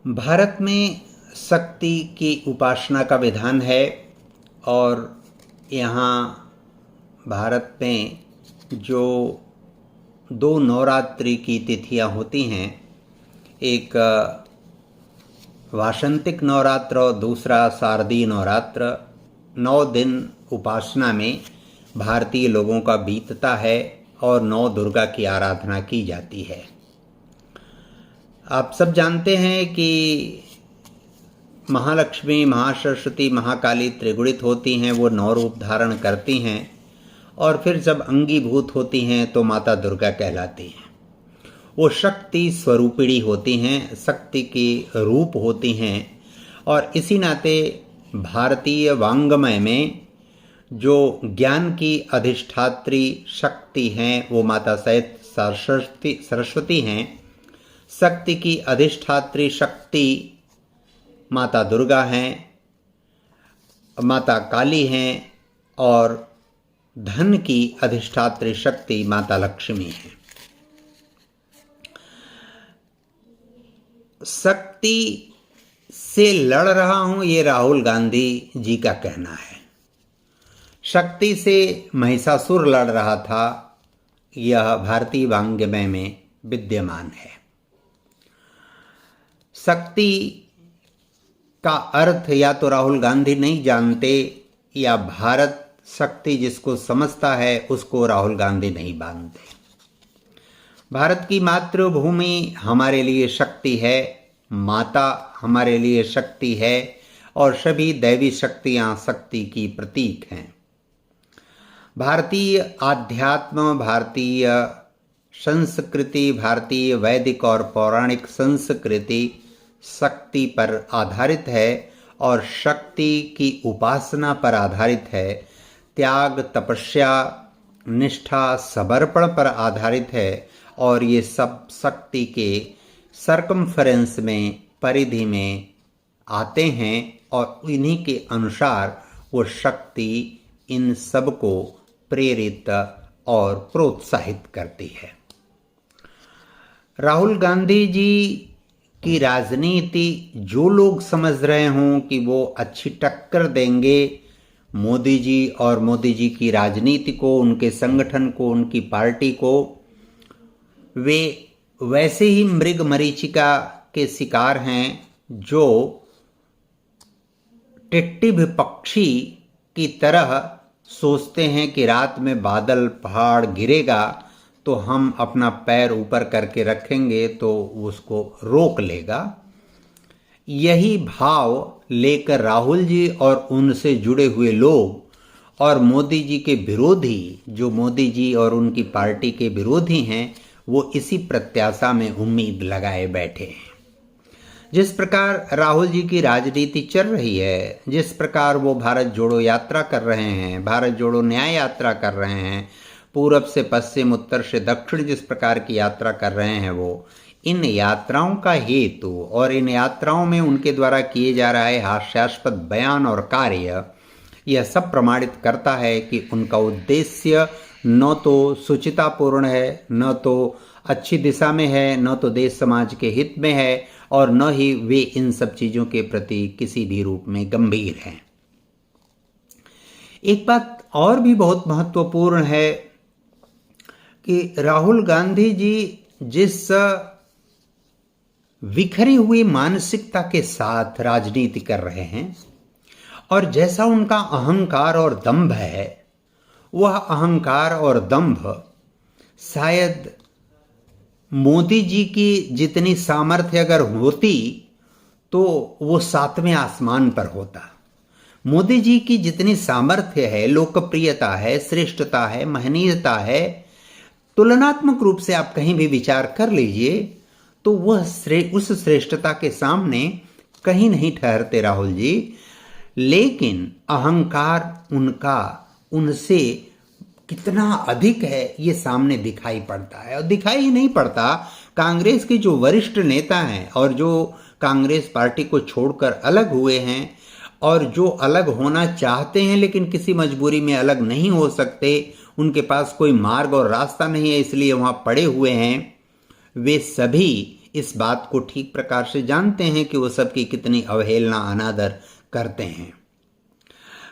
भारत में शक्ति की उपासना का विधान है और यहाँ भारत में जो दो नवरात्रि की तिथियाँ होती हैं, एक वासंतिक नवरात्र और दूसरा शारदीय नवरात्र, 9 दिन उपासना में भारतीय लोगों का बीतता है और 9 दुर्गा की आराधना की जाती है। आप सब जानते हैं कि महालक्ष्मी, महासरस्वती, महाकाली त्रिगुणित होती हैं, वो 9 रूप धारण करती हैं और फिर जब अंगीभूत होती हैं तो माता दुर्गा कहलाती हैं। वो शक्ति स्वरूपिणी होती हैं, शक्ति की रूप होती हैं और इसी नाते भारतीय वाङ्मय में जो ज्ञान की अधिष्ठात्री शक्ति हैं वो माता सरस्वती हैं। शक्ति की अधिष्ठात्री शक्ति माता दुर्गा हैं, माता काली हैं और धन की अधिष्ठात्री शक्ति माता लक्ष्मी है। शक्ति से लड़ रहा हूं, ये राहुल गांधी जी का कहना है। शक्ति से महिषासुर लड़ रहा था, यह भारतीय वाङ्मय में विद्यमान है। शक्ति का अर्थ या तो राहुल गांधी नहीं जानते या भारत शक्ति जिसको समझता है उसको राहुल गांधी नहीं मानते। भारत की मातृभूमि हमारे लिए शक्ति है, माता हमारे लिए शक्ति है और सभी दैवी शक्तियां शक्ति की प्रतीक हैं। भारतीय आध्यात्म, भारतीय संस्कृति, भारतीय वैदिक और पौराणिक संस्कृति शक्ति पर आधारित है और शक्ति की उपासना पर आधारित है। त्याग, तपस्या, निष्ठा, समर्पण पर आधारित है और ये सब शक्ति के सर्कमफेरेंस में, परिधि में आते हैं और इन्हीं के अनुसार वो शक्ति इन सब को प्रेरित और प्रोत्साहित करती है। राहुल गांधी जी की राजनीति जो लोग समझ रहे हों कि वो अच्छी टक्कर देंगे मोदी जी और मोदी जी की राजनीति को, उनके संगठन को, उनकी पार्टी को, वे वैसे ही मृग मरीचिका के शिकार हैं जो टिट्टिभ पक्षी की तरह सोचते हैं कि रात में बादल पहाड़ गिरेगा तो हम अपना पैर ऊपर करके रखेंगे तो उसको रोक लेगा। यही भाव लेकर राहुल जी और उनसे जुड़े हुए लोग और मोदी जी के विरोधी, जो मोदी जी और उनकी पार्टी के विरोधी हैं, वो इसी प्रत्याशा में उम्मीद लगाए बैठे हैं। जिस प्रकार राहुल जी की राजनीति चल रही है, जिस प्रकार वो भारत जोड़ो यात्रा कर रहे हैं, भारत जोड़ो न्याय यात्रा कर रहे हैं, पूरब से पश्चिम, उत्तर से दक्षिण जिस प्रकार की यात्रा कर रहे हैं, वो इन यात्राओं का हेतु और इन यात्राओं में उनके द्वारा किए जा रहा है हास्यास्पद बयान और कार्य, यह सब प्रमाणित करता है कि उनका उद्देश्य न तो सुचितापूर्ण है, न तो अच्छी दिशा में है, न तो देश समाज के हित में है और न ही वे इन सब चीज़ों के प्रति किसी भी रूप में गंभीर हैं। एक बात और भी बहुत महत्वपूर्ण है कि राहुल गांधी जी जिस विखरी हुई मानसिकता के साथ राजनीति कर रहे हैं और जैसा उनका अहंकार और दंभ है, वह अहंकार और दंभ शायद मोदी जी की जितनी सामर्थ्य अगर होती तो वो 7वें आसमान पर होता। मोदी जी की जितनी सामर्थ्य है, लोकप्रियता है, श्रेष्ठता है, महनीयता है, तुलनात्मक रूप से आप कहीं भी विचार कर लीजिए तो वह उस श्रेष्ठता के सामने कहीं नहीं ठहरते राहुल जी। लेकिन अहंकार उनका उनसे कितना अधिक है ये सामने दिखाई पड़ता है। और दिखाई ही नहीं पड़ता, कांग्रेस के जो वरिष्ठ नेता हैं और जो कांग्रेस पार्टी को छोड़कर अलग हुए हैं और जो अलग होना चाहते हैं लेकिन किसी मजबूरी में अलग नहीं हो सकते, उनके पास कोई मार्ग और रास्ता नहीं है इसलिए वहाँ पड़े हुए हैं, वे सभी इस बात को ठीक प्रकार से जानते हैं कि वो सबकी कितनी अवहेलना अनादर करते हैं।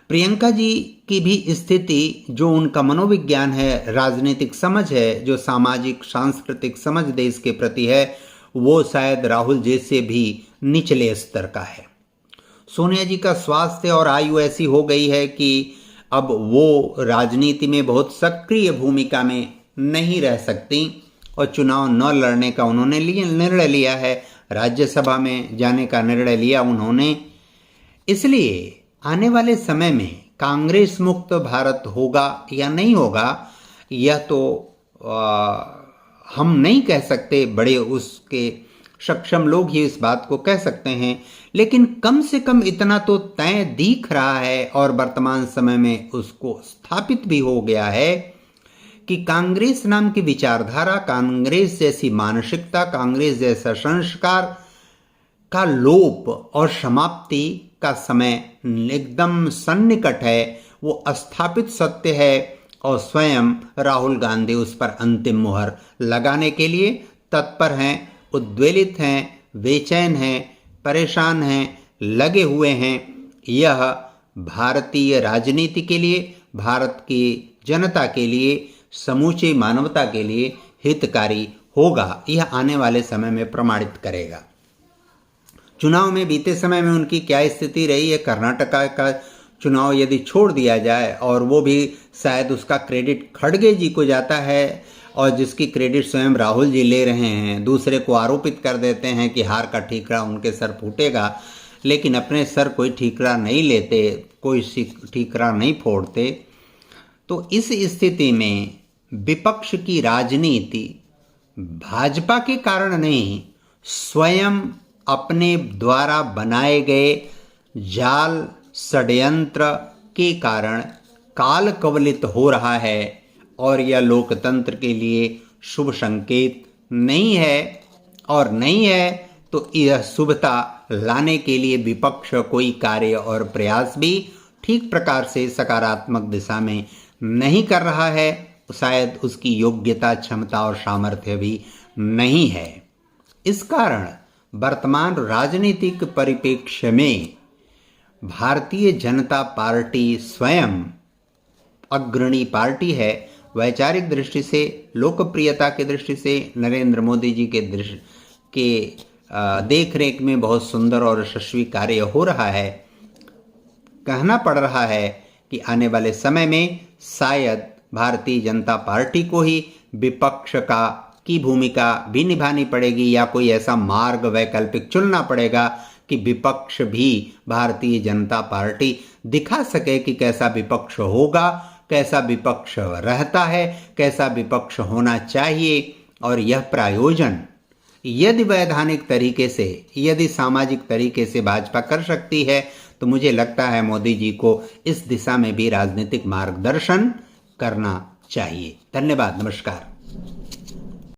प्रियंका जी की भी स्थिति, जो उनका मनोविज्ञान है, राजनीतिक समझ है, जो सामाजिक सांस्कृतिक समझ देश के प्रति है, वो शायद राहुल जी से भी निचले स्तर का है। सोनिया जी का स्वास्थ्य और आयु ऐसी हो गई है कि अब वो राजनीति में बहुत सक्रिय भूमिका में नहीं रह सकती और चुनाव न लड़ने का उन्होंने निर्णय लिया है। राज्यसभा में जाने का निर्णय लिया उन्होंने। इसलिए आने वाले समय में कांग्रेस मुक्त भारत होगा या नहीं होगा, यह तो हम नहीं कह सकते, बड़े उसके सक्षम लोग ही इस बात को कह सकते हैं। लेकिन कम से कम इतना तो तय दिख रहा है और वर्तमान समय में उसको स्थापित भी हो गया है कि कांग्रेस नाम की विचारधारा, कांग्रेस जैसी मानसिकता, कांग्रेस जैसा संस्कार का लोप और समाप्ति का समय एकदम सन्निकट है। वो स्थापित सत्य है और स्वयं राहुल गांधी उस पर अंतिम मुहर लगाने के लिए तत्पर हैं, उद्वेलित हैं, बेचैन हैं, परेशान हैं, लगे हुए हैं। यह भारतीय राजनीति के लिए, भारत की जनता के लिए, समूची मानवता के लिए हितकारी होगा, यह आने वाले समय में प्रमाणित करेगा। चुनाव में बीते समय में उनकी क्या स्थिति रही है, कर्नाटका का चुनाव यदि छोड़ दिया जाए और वो भी शायद उसका क्रेडिट खड़गे जी को जाता है और जिसकी क्रेडिट स्वयं राहुल जी ले रहे हैं, दूसरे को आरोपित कर देते हैं कि हार का ठीकरा उनके सर फूटेगा, लेकिन अपने सर कोई ठीकरा नहीं लेते, कोई ठीकरा नहीं फोड़ते। तो इस स्थिति में विपक्ष की राजनीति भाजपा के कारण नहीं, स्वयं अपने द्वारा बनाए गए जाल षड्यंत्र के कारण काल कवलित हो रहा है और यह लोकतंत्र के लिए शुभ संकेत नहीं है। और नहीं है तो यह शुभता लाने के लिए विपक्ष कोई कार्य और प्रयास भी ठीक प्रकार से सकारात्मक दिशा में नहीं कर रहा है। शायद उसकी योग्यता, क्षमता और सामर्थ्य भी नहीं है। इस कारण वर्तमान राजनीतिक परिप्रेक्ष्य में भारतीय जनता पार्टी स्वयं अग्रणी पार्टी है। वैचारिक दृष्टि से, लोकप्रियता की दृष्टि से नरेंद्र मोदी जी के देखरेख में बहुत सुंदर और यशस्वी कार्य हो रहा है। कहना पड़ रहा है कि आने वाले समय में शायद भारतीय जनता पार्टी को ही विपक्ष की भूमिका भी निभानी पड़ेगी या कोई ऐसा मार्ग वैकल्पिक चुनना पड़ेगा कि विपक्ष भी भारतीय जनता पार्टी दिखा सके कि कैसा विपक्ष होगा, कैसा विपक्ष रहता है, कैसा विपक्ष होना चाहिए। और यह प्रायोजन यदि वैधानिक तरीके से, यदि सामाजिक तरीके से भाजपा कर सकती है तो मुझे लगता है मोदी जी को इस दिशा में भी राजनीतिक मार्गदर्शन करना चाहिए। धन्यवाद, नमस्कार।